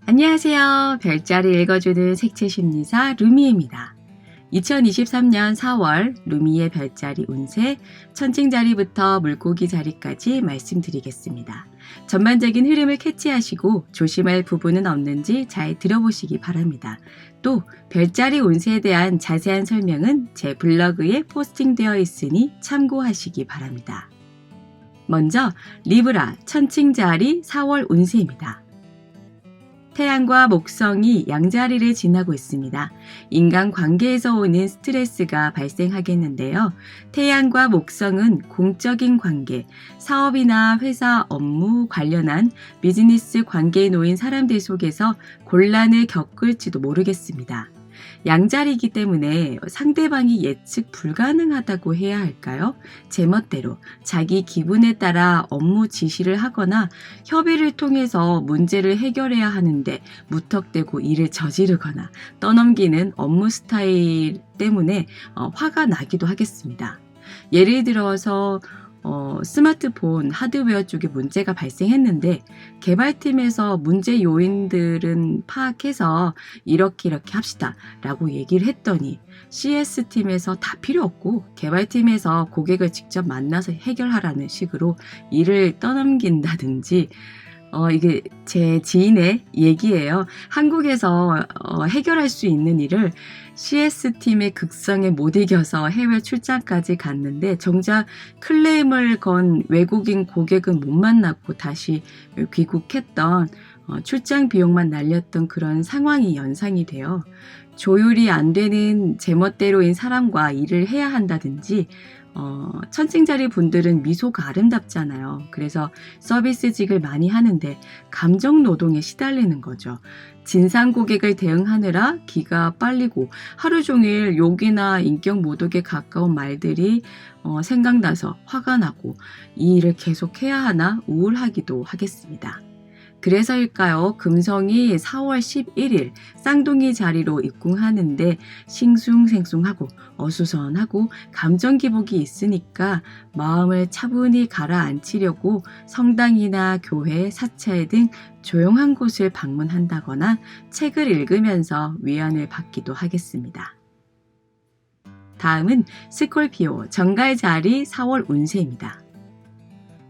안녕하세요. 별자리 읽어주는 색채심리사 루미입니다. 2023년 4월 루미의 별자리 운세, 천칭자리부터 물고기 자리까지 말씀드리겠습니다. 전반적인 흐름을 캐치하시고 조심할 부분은 없는지 잘 들어보시기 바랍니다. 또 별자리 운세에 대한 자세한 설명은 제 블로그에 포스팅되어 있으니 참고하시기 바랍니다. 먼저 리브라 천칭자리 4월 운세입니다. 태양과 목성이 양자리를 지나고 있습니다. 인간관계에서 오는 스트레스가 발생하겠는데요. 태양과 목성은 공적인 관계, 사업이나 회사 업무 관련한 비즈니스 관계에 놓인 사람들 속에서 곤란을 겪을지도 모르겠습니다. 양자리이기 때문에 상대방이 예측 불가능하다고 해야 할까요? 제멋대로 자기 기분에 따라 업무 지시를 하거나 협의를 통해서 문제를 해결해야 하는데 무턱대고 일을 저지르거나 떠넘기는 업무 스타일 때문에 화가 나기도 하겠습니다. 예를 들어서 스마트폰 하드웨어 쪽에 문제가 발생했는데 개발팀에서 문제 요인들은 파악해서 이렇게 합시다 라고 얘기를 했더니 CS팀에서 다 필요 없고 개발팀에서 고객을 직접 만나서 해결하라는 식으로 일을 떠넘긴다든지 이게 제 지인의 얘기예요. 한국에서 해결할 수 있는 일을 CS팀의 극성에 못 이겨서 해외 출장까지 갔는데 정작 클레임을 건 외국인 고객은 못 만났고 다시 귀국했던 출장 비용만 날렸던 그런 상황이 연상이 돼요. 조율이 안 되는 제멋대로인 사람과 일을 해야 한다든지 천칭자리 분들은 미소가 아름답잖아요. 그래서 서비스직을 많이 하는데 감정 노동에 시달리는 거죠. 진상 고객을 대응하느라 기가 빨리고 하루 종일 욕이나 인격 모독에 가까운 말들이 생각나서 화가 나고 이 일을 계속 해야 하나 우울하기도 하겠습니다. 그래서일까요? 금성이 4월 11일 쌍둥이 자리로 입궁하는데 싱숭생숭하고 어수선하고 감정 기복이 있으니까 마음을 차분히 가라앉히려고 성당이나 교회, 사찰 등 조용한 곳을 방문한다거나 책을 읽으면서 위안을 받기도 하겠습니다. 다음은 스콜피오 정갈 자리 4월 운세입니다.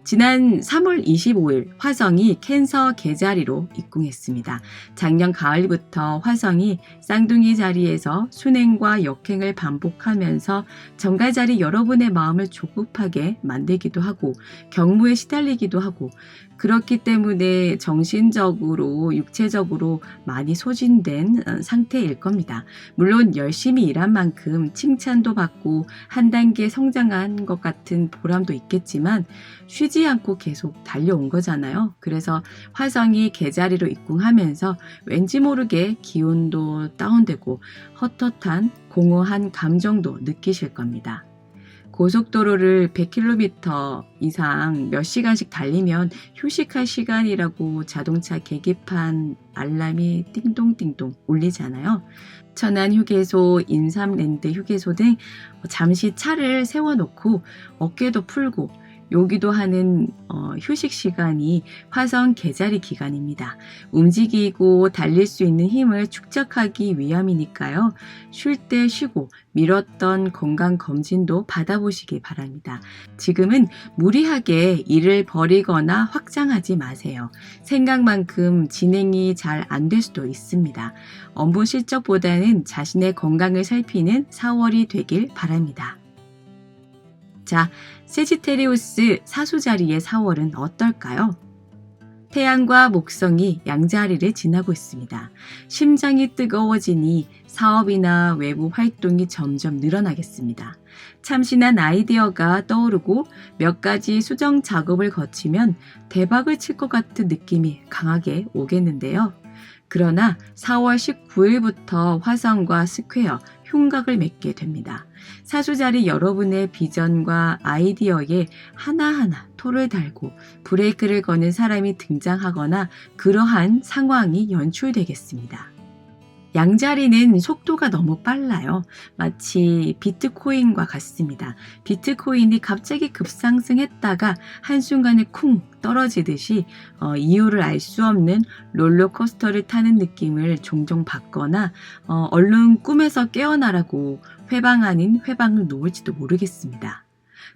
지난 3월 25일 화성이 캔서 개자리로 입궁했습니다. 작년 가을부터 화성이 쌍둥이 자리에서 순행과 역행을 반복하면서 정갈자리 여러분의 마음을 조급하게 만들기도 하고 경무에 시달리기도 하고 그렇기 때문에 정신적으로 육체적으로 많이 소진된 상태일 겁니다. 물론 열심히 일한 만큼 칭찬도 받고 한 단계 성장한 것 같은 보람도 있겠지만 쉬지 않고 계속 달려온 거잖아요. 그래서 화성이 개자리로 입궁하면서 왠지 모르게 기운도 다운되고 헛헛한 공허한 감정도 느끼실 겁니다. 고속도로를 100km 이상 몇 시간씩 달리면 휴식할 시간이라고 자동차 계기판 알람이 띵동띵동 울리잖아요. 천안휴게소, 인삼랜드 휴게소 등 잠시 차를 세워놓고 어깨도 풀고 요기도 하는 휴식 시간이 화성 개자리 기간입니다. 움직이고 달릴 수 있는 힘을 축적하기 위함이니까요. 쉴 때 쉬고 미뤘던 건강검진도 받아보시기 바랍니다. 지금은 무리하게 일을 벌이거나 확장하지 마세요. 생각만큼 진행이 잘 안 될 수도 있습니다. 업무 실적보다는 자신의 건강을 살피는 4월이 되길 바랍니다. 자, 세지테리우스 사수자리의 4월은 어떨까요? 태양과 목성이 양자리를 지나고 있습니다. 심장이 뜨거워지니 사업이나 외부 활동이 점점 늘어나겠습니다. 참신한 아이디어가 떠오르고 몇 가지 수정 작업을 거치면 대박을 칠 것 같은 느낌이 강하게 오겠는데요. 그러나 4월 19일부터 화성과 스퀘어, 흉곽을 맺게 됩니다. 사수자리 여러분의 비전과 아이디어에 하나하나 토를 달고 브레이크를 거는 사람이 등장하거나 그러한 상황이 연출되겠습니다. 양자리는 속도가 너무 빨라요. 마치 비트코인과 같습니다. 비트코인이 갑자기 급상승했다가 한순간에 쿵 떨어지듯이 이유를 알 수 없는 롤러코스터를 타는 느낌을 종종 받거나 얼른 꿈에서 깨어나라고 회방 아닌 회방을 놓을지도 모르겠습니다.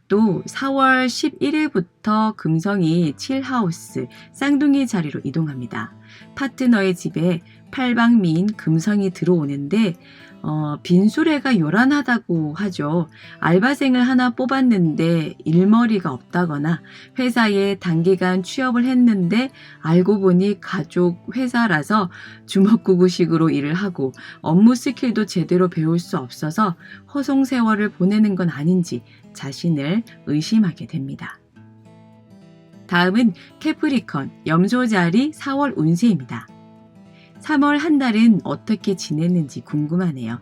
또 4월 11일부터 금성이 7하우스 쌍둥이 자리로 이동합니다. 파트너의 집에 팔방미인 금성이 들어오는데 빈수레가 요란하다고 하죠. 알바생을 하나 뽑았는데 일머리가 없다거나 회사에 단기간 취업을 했는데 알고 보니 가족 회사라서 주먹구구식으로 일을 하고 업무 스킬도 제대로 배울 수 없어서 허송세월을 보내는 건 아닌지 자신을 의심하게 됩니다. 다음은 캐프리컨 염소자리 4월 운세입니다. 3월 한 달은 어떻게 지냈는지 궁금하네요.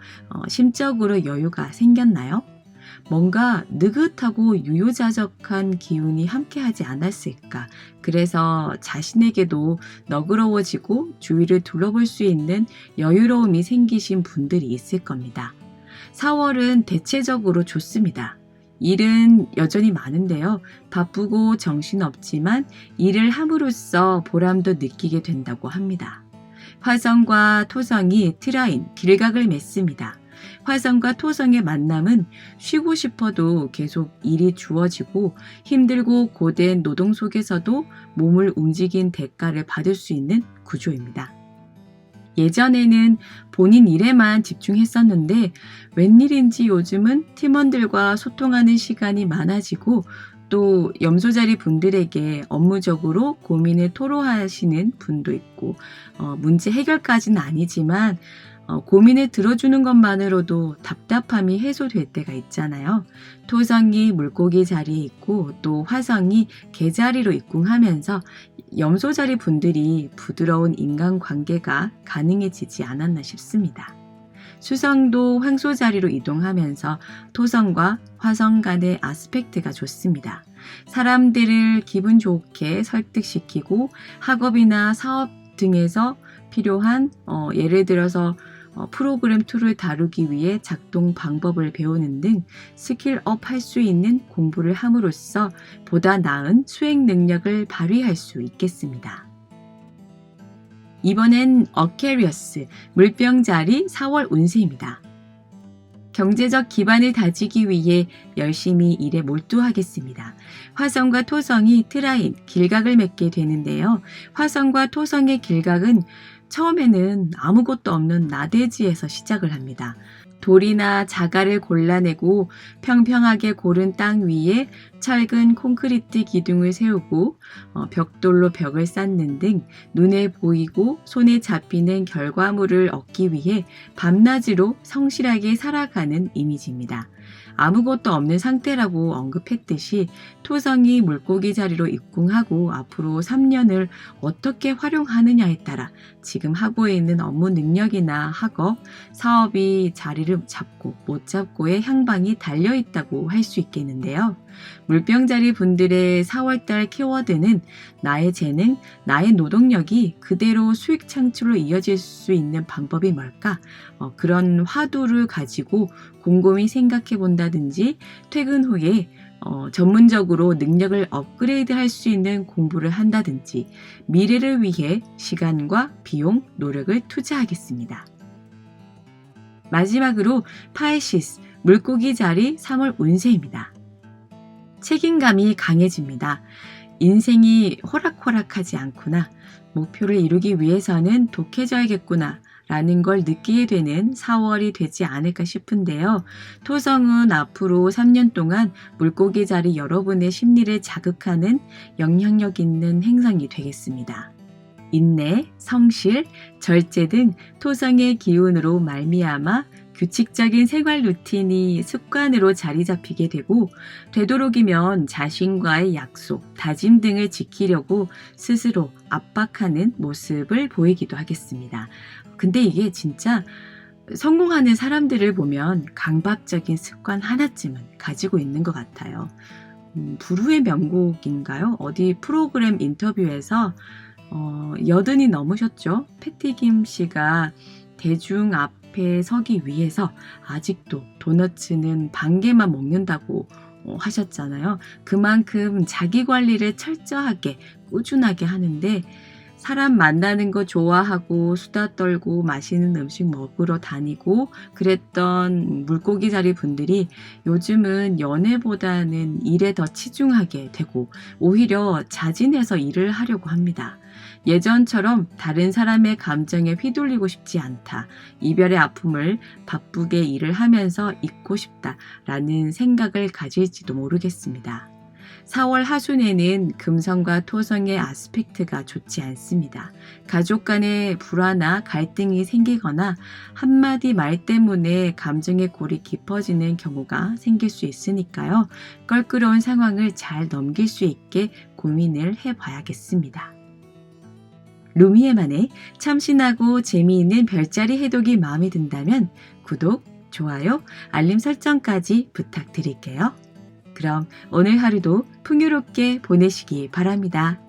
심적으로 여유가 생겼나요? 뭔가 느긋하고 유유자적한 기운이 함께하지 않았을까. 그래서 자신에게도 너그러워지고 주위를 둘러볼 수 있는 여유로움이 생기신 분들이 있을 겁니다. 4월은 대체적으로 좋습니다. 일은 여전히 많은데요. 바쁘고 정신없지만 일을 함으로써 보람도 느끼게 된다고 합니다. 화성과 토성이 트라인, 길각을 맺습니다. 화성과 토성의 만남은 쉬고 싶어도 계속 일이 주어지고 힘들고 고된 노동 속에서도 몸을 움직인 대가를 받을 수 있는 구조입니다. 예전에는 본인 일에만 집중했었는데 웬일인지 요즘은 팀원들과 소통하는 시간이 많아지고 또 염소자리 분들에게 업무적으로 고민을 토로하시는 분도 있고 문제 해결까지는 아니지만 고민을 들어주는 것만으로도 답답함이 해소될 때가 있잖아요. 토성이 물고기 자리에 있고 또 화성이 개 자리로 입궁하면서 염소자리 분들이 부드러운 인간관계가 가능해지지 않았나 싶습니다. 수성도 황소 자리로 이동하면서 토성과 화성 간의 아스펙트가 좋습니다. 사람들을 기분 좋게 설득시키고 학업이나 사업 등에서 필요한 예를 들어서 프로그램 툴을 다루기 위해 작동 방법을 배우는 등 스킬업 할 수 있는 공부를 함으로써 보다 나은 수행 능력을 발휘할 수 있겠습니다. 이번엔 어케리어스 물병자리 4월 운세입니다. 경제적 기반을 다지기 위해 열심히 일에 몰두하겠습니다. 화성과 토성이 트라인, 길각을 맺게 되는데요. 화성과 토성의 길각은 처음에는 아무것도 없는 나대지에서 시작을 합니다. 돌이나 자갈을 골라내고 평평하게 고른 땅 위에 철근 콘크리트 기둥을 세우고 벽돌로 벽을 쌓는 등 눈에 보이고 손에 잡히는 결과물을 얻기 위해 밤낮으로 성실하게 살아가는 이미지입니다. 아무것도 없는 상태라고 언급했듯이 토성이 물고기 자리로 입궁하고 앞으로 3년을 어떻게 활용하느냐에 따라 지금 하고 있는 업무 능력이나 학업, 사업이 자리를 잡고 못 잡고의 향방이 달려있다고 할 수 있겠는데요. 물병자리 분들의 4월달 키워드는 나의 재능, 나의 노동력이 그대로 수익 창출로 이어질 수 있는 방법이 뭘까? 그런 화두를 가지고 곰곰이 생각해 본다든지 퇴근 후에 전문적으로 능력을 업그레이드 할 수 있는 공부를 한다든지 미래를 위해 시간과 비용, 노력을 투자하겠습니다. 마지막으로 파이시스, 물고기 자리 3월 운세입니다. 책임감이 강해집니다. 인생이 호락호락하지 않구나. 목표를 이루기 위해서는 독해져야겠구나. 라는 걸 느끼게 되는 4월이 되지 않을까 싶은데요. 토성은 앞으로 3년 동안 물고기 자리 여러분의 심리를 자극하는 영향력 있는 행성이 되겠습니다. 인내, 성실, 절제 등 토성의 기운으로 말미암아 규칙적인 생활 루틴이 습관으로 자리 잡히게 되고 되도록이면 자신과의 약속, 다짐 등을 지키려고 스스로 압박하는 모습을 보이기도 하겠습니다. 근데 이게 진짜 성공하는 사람들을 보면 강박적인 습관 하나쯤은 가지고 있는 것 같아요. 불후의 명곡인가요? 어디 프로그램 인터뷰에서 80이 넘으셨죠? 패티 김 씨가 대중 앞에 서기 위해서 아직도 도너츠는 반 개만 먹는다고 하셨잖아요. 그만큼 자기 관리를 철저하게 꾸준하게 하는데 사람 만나는 거 좋아하고 수다 떨고 맛있는 음식 먹으러 다니고 그랬던 물고기자리 분들이 요즘은 연애보다는 일에 더 치중하게 되고 오히려 자진해서 일을 하려고 합니다. 예전처럼 다른 사람의 감정에 휘둘리고 싶지 않다. 이별의 아픔을 바쁘게 일을 하면서 잊고 싶다라는 생각을 가질지도 모르겠습니다. 4월 하순에는 금성과 토성의 아스펙트가 좋지 않습니다. 가족 간의 불화나 갈등이 생기거나 한마디 말 때문에 감정의 골이 깊어지는 경우가 생길 수 있으니까요. 껄끄러운 상황을 잘 넘길 수 있게 고민을 해봐야겠습니다. 루미에만의 참신하고 재미있는 별자리 해독이 마음에 든다면 구독, 좋아요, 알림 설정까지 부탁드릴게요. 그럼 오늘 하루도 풍요롭게 보내시기 바랍니다.